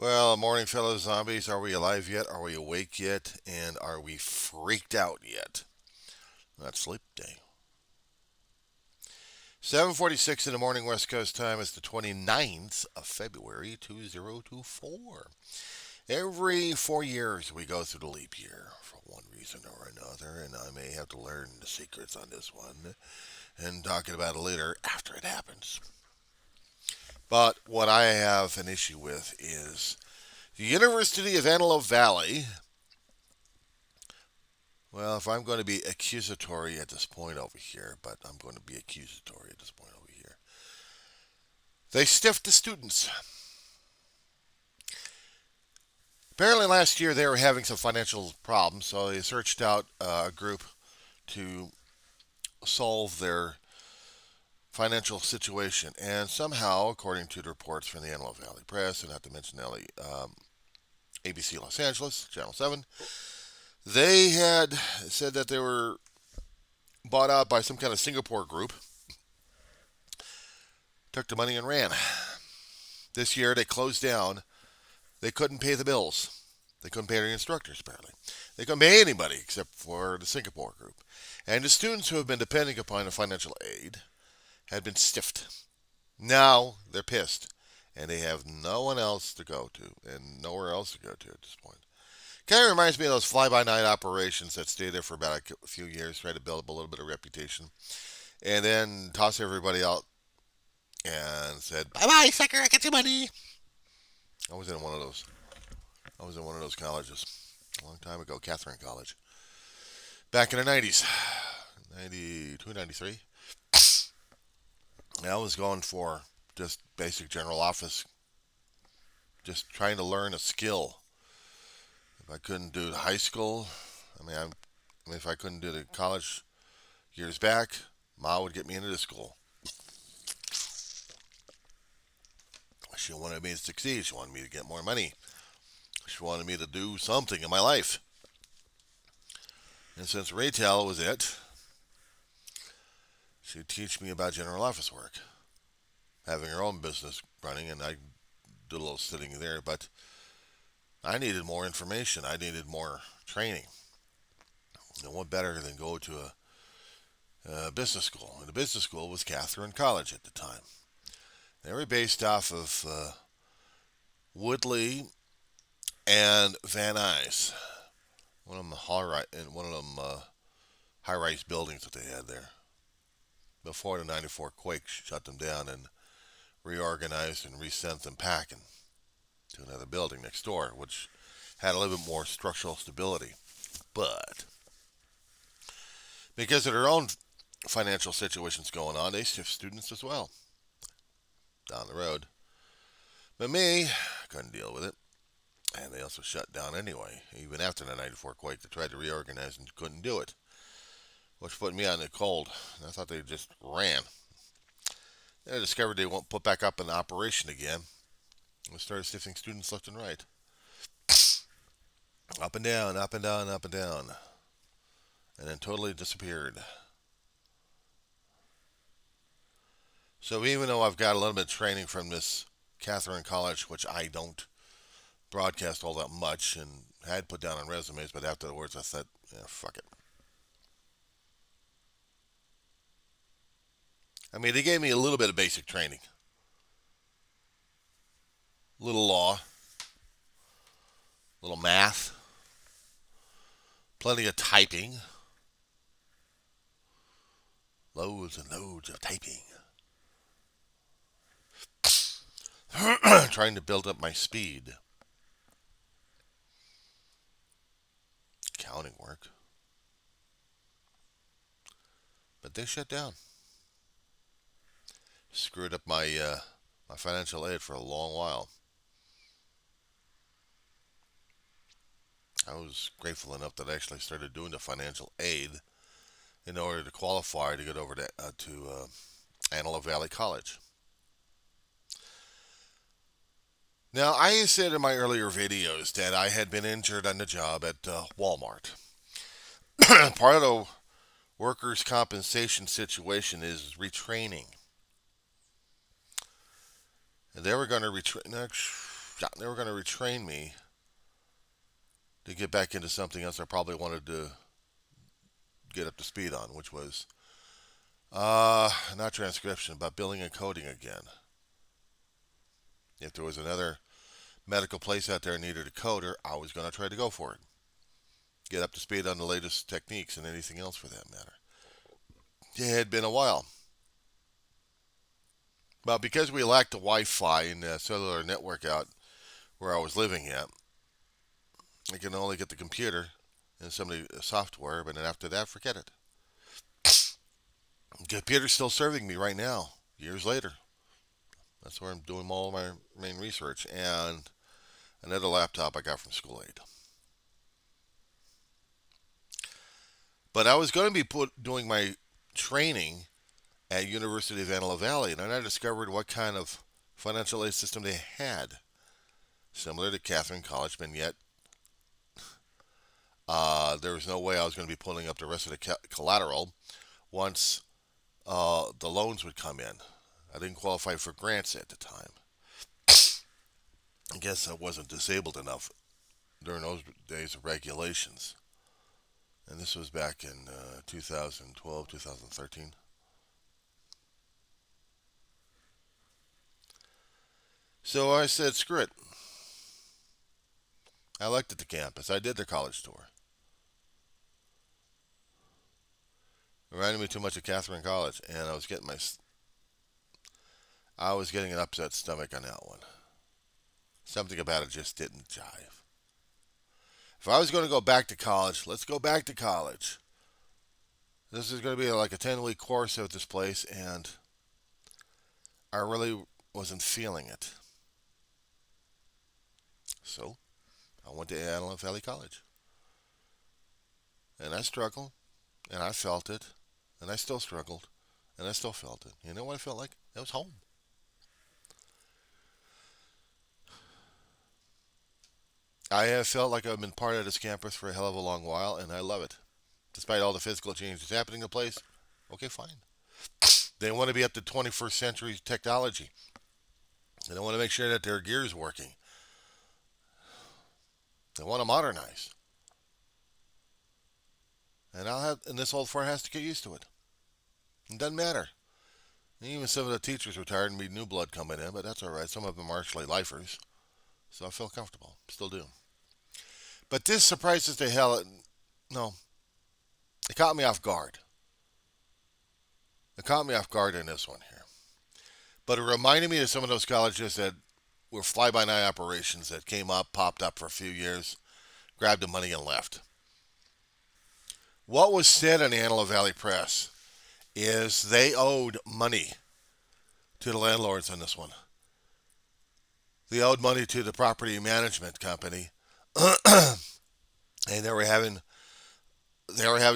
Well, morning, fellow zombies. Are we alive yet? Are we awake yet? And are we freaked out yet? That's sleep day. 7:46 in the morning, West Coast time. Is the 29th of February, 2024. Every 4 years, we go through the leap year for one reason or another, and I may have to learn the secrets on this one and talk about it later after it happens. But what I have an issue with is the University of Antelope Valley. Well, if I'm going to be accusatory at this point over here, but I'm going to be accusatory at this point over here. They stiffed the students. Apparently, last year they were having some financial problems, so they searched out a group to solve their financial situation. And somehow, according to the reports from the Antelope Valley Press, and not to mention ABC Los Angeles, Channel 7, they had said that they were bought out by some kind of Singapore group, took the money and ran. This year they closed down. They couldn't pay the bills. They couldn't pay their instructors, apparently. They couldn't pay anybody except for the Singapore group. And the students who have been depending upon the financial aid had been stiffed. Now they're pissed. And they have no one else to go to and nowhere else to go to at this point. Kind of reminds me of those fly-by-night operations that stay there for about a few years, try to build up a little bit of reputation, and then toss everybody out and said, "Bye-bye, sucker, I got your money." I was in one of those. I was in one of those colleges a long time ago, Catherine College, back in the 90s, 92, 93. I was going for just basic general office, just trying to learn a skill. If I couldn't do the high school, if I couldn't do the college years back, Ma would get me into the school. She wanted me to succeed. She wanted me to get more money. She wanted me to do something in my life. And since retail was it, she'd teach me about general office work, having her own business running, and I did a little sitting there. But I needed more information. I needed more training. And what better than go to a business school? And the business school was Catherine College at the time. They were based off of Woodley and Van Nuys. One of them high-rise buildings that they had there. Before the '94 quake shut them down and reorganized and resent them packing to another building next door, which had a little bit more structural stability. But because of their own financial situations going on, they shift students as well down the road. But me, couldn't deal with it. And they also shut down anyway. Even after the '94 quake, they tried to reorganize and couldn't do it, which put me out in the cold. I thought they just ran. Then I discovered they won't put back up in operation again. We started sifting students left and right. Up and down, up and down, up and down. And then totally disappeared. So even though I've got a little bit of training from this Catherine College, which I don't broadcast all that much and had put down on resumes, but afterwards I said, yeah, fuck it. They gave me a little bit of basic training. Little law, little math, plenty of typing, loads and loads of typing. Trying to build up my speed. Accounting work. But they shut down. Screwed up my financial aid for a long while. I was grateful enough that I actually started doing the financial aid in order to qualify to get over to Antelope Valley College. Now, I said in my earlier videos that I had been injured on the job at Walmart. Part of the workers' compensation situation is retraining. And they were going to retrain. they were going to retrain me to get back into something else I probably wanted to get up to speed on, which was not transcription, but billing and coding again. If there was another medical place out there that needed a coder, I was going to try to go for it. Get up to speed on the latest techniques and anything else for that matter. It had been a while. But because we lacked the Wi-Fi and the cellular network out where I was living at, I can only get the computer and some of the software, but then after that, forget it. The computer's still serving me right now, years later. That's where I'm doing all my main research. And another laptop I got from school aid. But I was going to be doing my training at University of Antelope Valley, and then I discovered what kind of financial aid system they had, similar to Catherine College, but yet there was no way I was going to be pulling up the rest of the collateral once the loans would come in. I didn't qualify for grants at the time. I guess I wasn't disabled enough during those days of regulations. And this was back in 2012, 2013. So I said, screw it. I looked at the campus. I did their college tour. It reminded me too much of Catherine College, and I was getting an upset stomach on that one. Something about it just didn't jive. If I was going to go back to college, let's go back to college. This is going to be like a 10-week course at this place, and I really wasn't feeling it. So I went to Antelope Valley College. And I struggled, and I felt it, and I still struggled, and I still felt it. You know what I felt like? It was home. I have felt like I've been part of this campus for a hell of a long while, and I love it. Despite all the physical changes happening in the place, okay, fine. They want to be up to 21st century technology. They want to make sure that their gear is working. They want to modernize. And this old fart has to get used to it. It doesn't matter. Even some of the teachers retired and we new blood coming in, but that's all right. Some of them are actually lifers. So I feel comfortable. Still do. But this surprises the hell. No. It caught me off guard. It caught me off guard in this one here. But it reminded me of some of those colleges that were fly-by-night operations that came up, popped up for a few years, grabbed the money and left. What was said in the Antelope Valley Press is they owed money to the landlords on this one. They owed money to the property management company, and they were having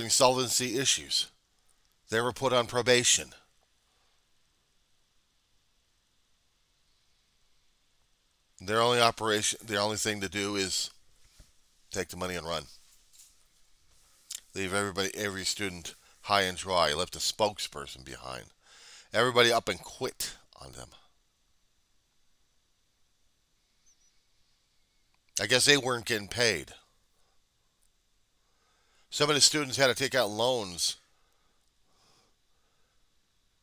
solvency issues. They were put on probation. Their only thing to do is take the money and run. Leave every student high and dry. Left a spokesperson behind. Everybody up and quit on them. I guess they weren't getting paid. Some of the students had to take out loans,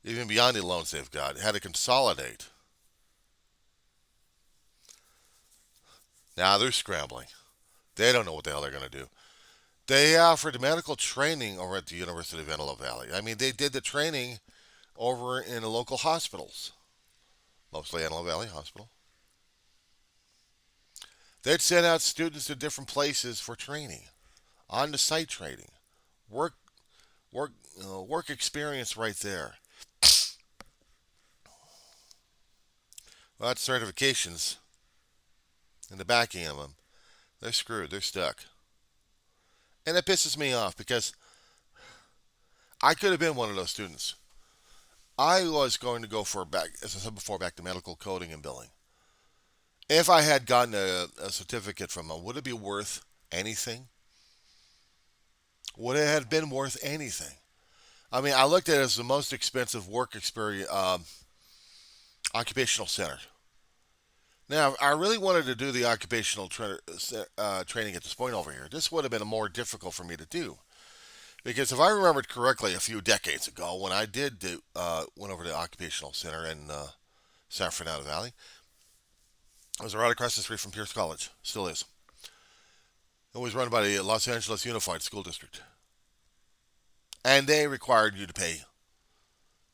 even beyond the loans they've got, had to consolidate. Now they're scrambling. They don't know what the hell they're going to do. They offered medical training over at the University of Antelope Valley. I mean, they did the training over in the local hospitals, mostly Antelope Valley Hospital. They'd send out students to different places for training, on-the-site training, work, work experience right there. Well, that's certifications and the backing of them. They're screwed. They're stuck. And it pisses me off because I could have been one of those students. I was going to go as I said before, back to medical coding and billing. If I had gotten a certificate from them, would it be worth anything? Would it have been worth anything? I mean, I looked at it as the most expensive work experience occupational center. Now, I really wanted to do the occupational training at this point over here. This would have been more difficult for me to do because if I remembered correctly, a few decades ago, when I did went over to the occupational center in San Fernando Valley, it was right across the street from Pierce College. Still is. It was run by the Los Angeles Unified School District, and they required you to pay.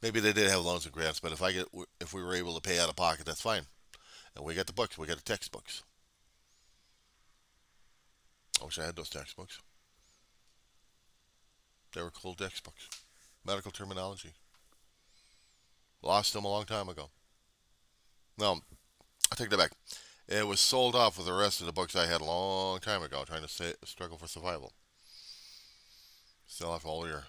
Maybe they did have loans and grants, but if we were able to pay out of pocket, that's fine. And we got the books. We got the textbooks. I wish I had those textbooks. They were cool textbooks. Medical terminology. Lost them a long time ago. No, I take that back. It was sold off with the rest of the books I had a long time ago, trying to struggle for survival. Sell off all your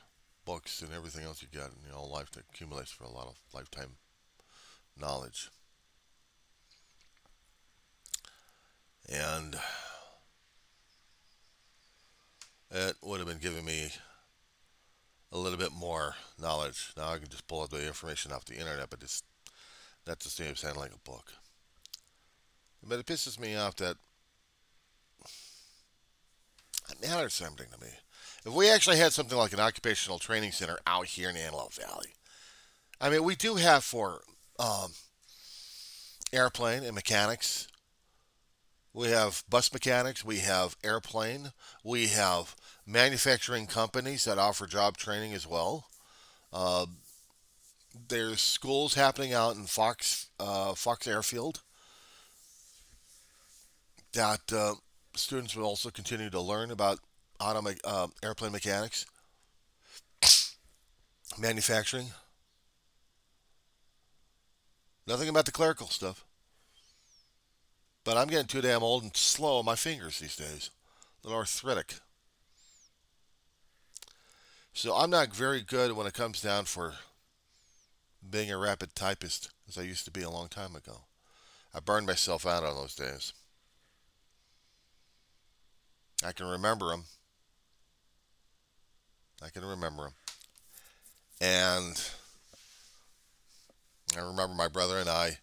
books and everything else you got, and life that accumulates for a lot of lifetime knowledge. And it would have been giving me a little bit more knowledge. Now I can just pull up the information off the internet, but it's not the same as handling a book. But it pisses me off that it matters something to me. If we actually had something like an occupational training center out here in the Antelope Valley, I mean, we do have for airplane and mechanics. We have bus mechanics. We have airplane. We have manufacturing companies that offer job training as well. Uh, there's schools happening out in Fox Airfield that students will also continue to learn about airplane mechanics, manufacturing. Nothing about the clerical stuff. But I'm getting too damn old and slow on my fingers these days. A little arthritic. So I'm not very good when it comes down for being a rapid typist as I used to be a long time ago. I burned myself out on those days. I can remember them. I can remember them. And I remember my brother and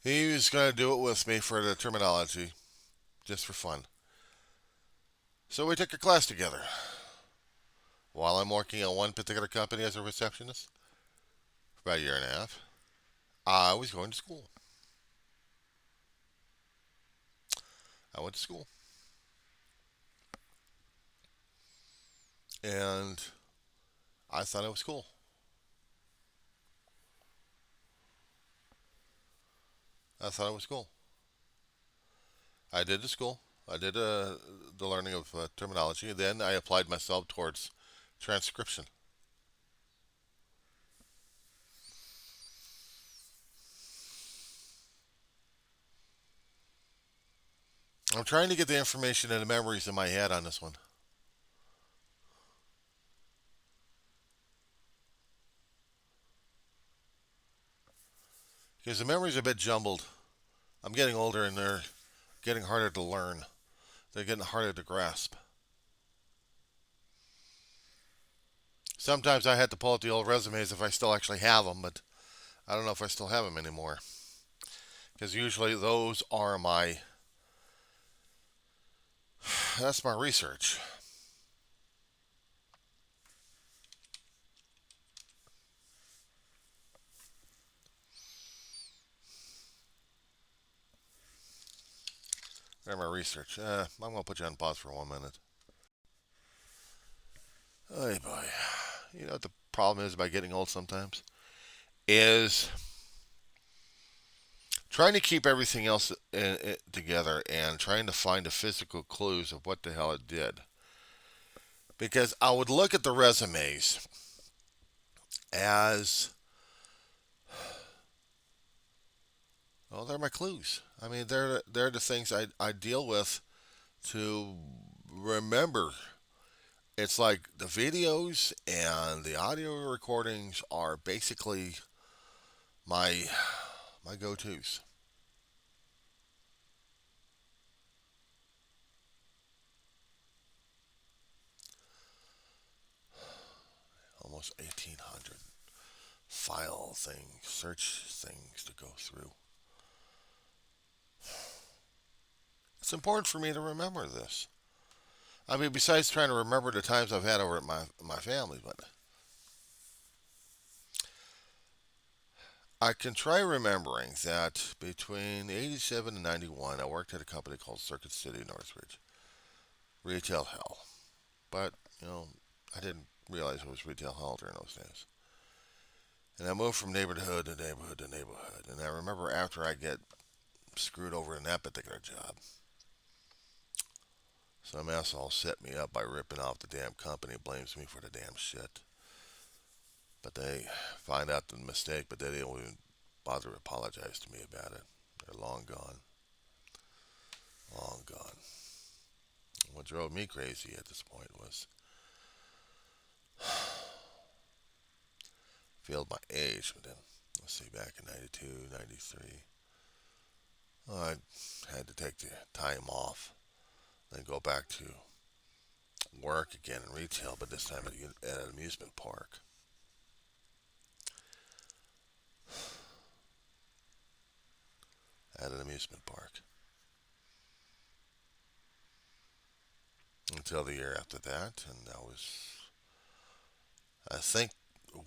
he was going to do it with me for the terminology, just for fun. So we took a class together. While I'm working on one particular company as a receptionist, for about a year and a half, I was going to school. I went to school. And I thought it was cool. I thought it was cool. I did the school. I did the learning of terminology. And then I applied myself towards transcription. I'm trying to get the information and the memories in my head on this one. Because the memories are a bit jumbled. I'm getting older and they're getting harder to learn. They're getting harder to grasp. Sometimes I had to pull out the old resumes if I still actually have them, but I don't know if I still have them anymore. Because usually those are that's my research. They're my research. I'm going to put you on pause for 1 minute. Oh boy. You know what the problem is about getting old sometimes? Is trying to keep everything else together and trying to find the physical clues of what the hell it did. Because I would look at the resumes as, well, they're my clues. I mean, they're the things I deal with to remember. It's like the videos and the audio recordings are basically my my go-tos. Almost 1,800 file things, search things to go through. It's important for me to remember this. I mean, besides trying to remember the times I've had over at my family, but I can try remembering that between 87 and 91, I worked at a company called Circuit City Northridge. Retail hell. But, I didn't realize it was retail hell during those days. And I moved from neighborhood to neighborhood to neighborhood. And I remember after I get screwed over in that particular job, some asshole set me up by ripping off the damn company, blames me for the damn shit. But they find out the mistake, but they don't even bother to apologize to me about it. They're long gone. Long gone. What drove me crazy at this point was failed my age. But then, let's see, back in 92, 93, well, I had to take the time off, then go back to work again in retail, but this time at an amusement park. At an amusement park. Until the year after that, and I was, I think,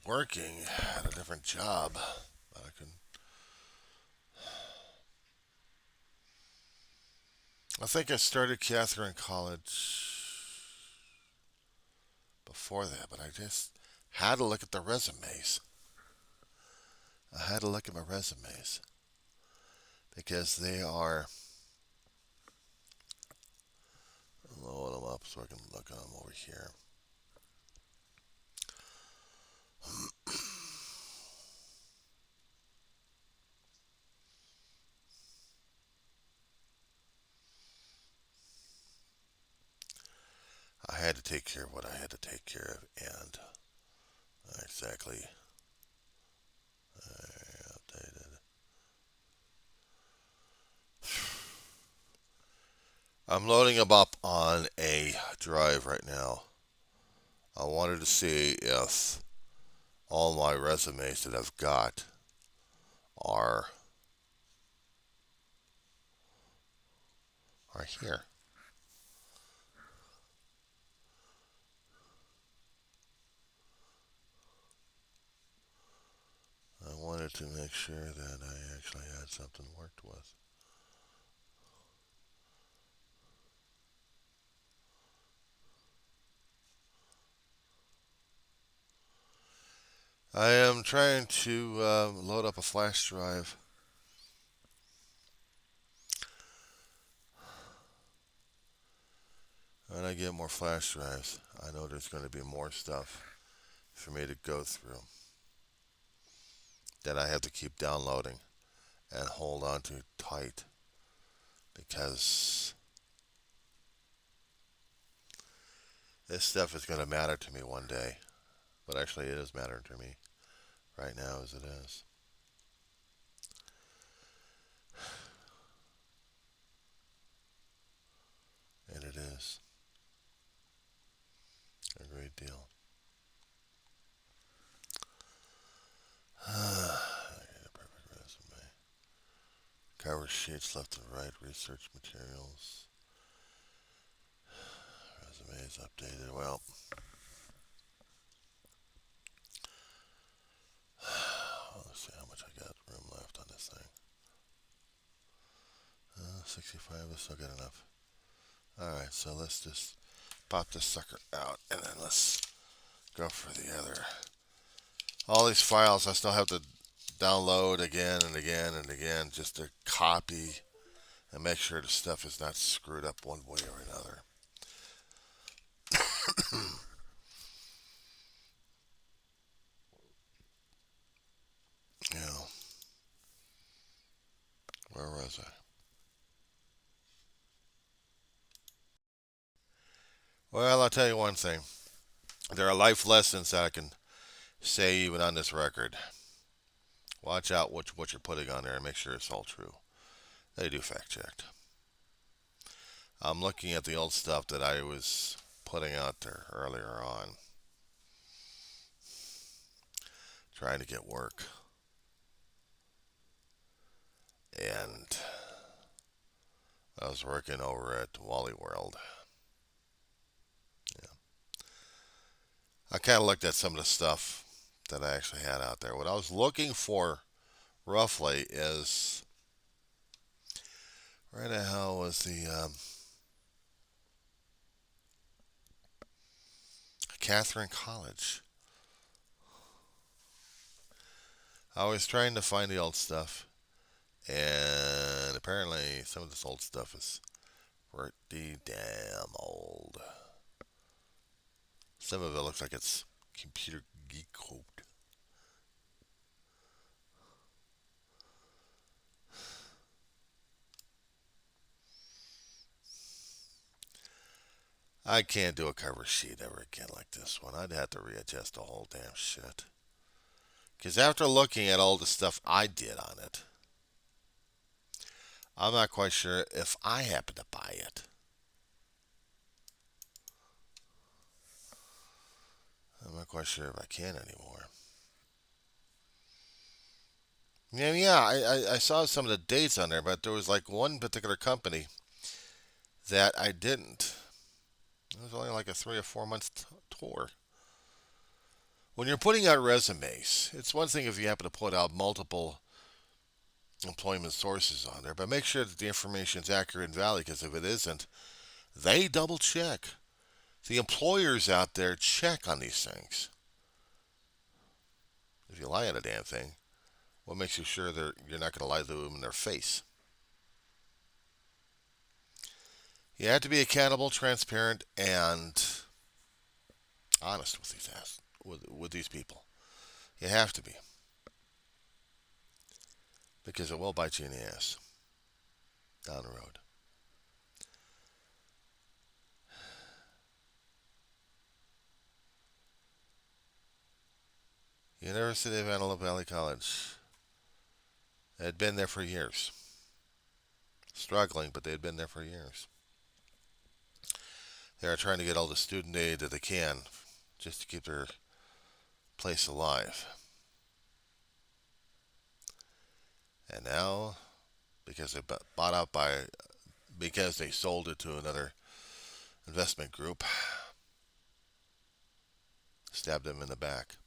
working at a different job. I think I started Catherine College before that, but I just had to look at the resumes. I had to look at my resumes because they are. Load them up so I can look at them over here. I had to take care of what I had to take care of, and exactly updated. I'm loading them up on a drive right now. I wanted to see if all my resumes that I've got are here. I wanted to make sure that I actually had something worked with. I am trying to load up a flash drive. When I get more flash drives, I know there's going to be more stuff for me to go through that I have to keep downloading and hold on to tight because this stuff is going to matter to me one day. But actually, it is mattering to me right now as it is. And it is a great deal. I get a perfect resume. Cover sheets left and right, research materials. Resume is updated. Well, let's see how much I got room left on this thing. 65, I still got enough. Alright, so let's just pop this sucker out and then let's go for the other. All these files I still have to download again and again and again just to copy and make sure the stuff is not screwed up one way or another. You know, where was I? Well, I'll tell you one thing. There are life lessons that I can say even on this record. Watch out what you're putting on there and make sure it's all true. They do fact check. I'm looking at the old stuff that I was putting out there earlier on, trying to get work. And was working over at Wally World. Yeah. I kind of looked at some of the stuff that I actually had out there. What I was looking for roughly is where the hell was the Catherine College? I was trying to find the old stuff, and apparently some of this old stuff is pretty damn old. Some of it looks like it's computer geek code. I can't do a cover sheet ever again like this one. I'd have to readjust the whole damn shit. Because after looking at all the stuff I did on it, I'm not quite sure if I happen to buy it. I'm not quite sure if I can anymore. I saw some of the dates on there, but there was like one particular company that I didn't. It was only like a 3 or 4 month tour. When you're putting out resumes, it's one thing if you happen to put out multiple employment sources on there, but make sure that the information is accurate and valid, because if it isn't, they double check. The employers out there check on these things. If you lie on a damn thing, what makes you sure you're not going to lie to them in their face? You have to be accountable, transparent, and honest with these people. You have to be, because it will bite you in the ass down the road. University of Antelope Valley College. They had been there for years. Struggling, but they had been there for years. They are trying to get all the student aid that they can just to keep their place alive. And now, because they bought out because they sold it to another investment group, stabbed them in the back.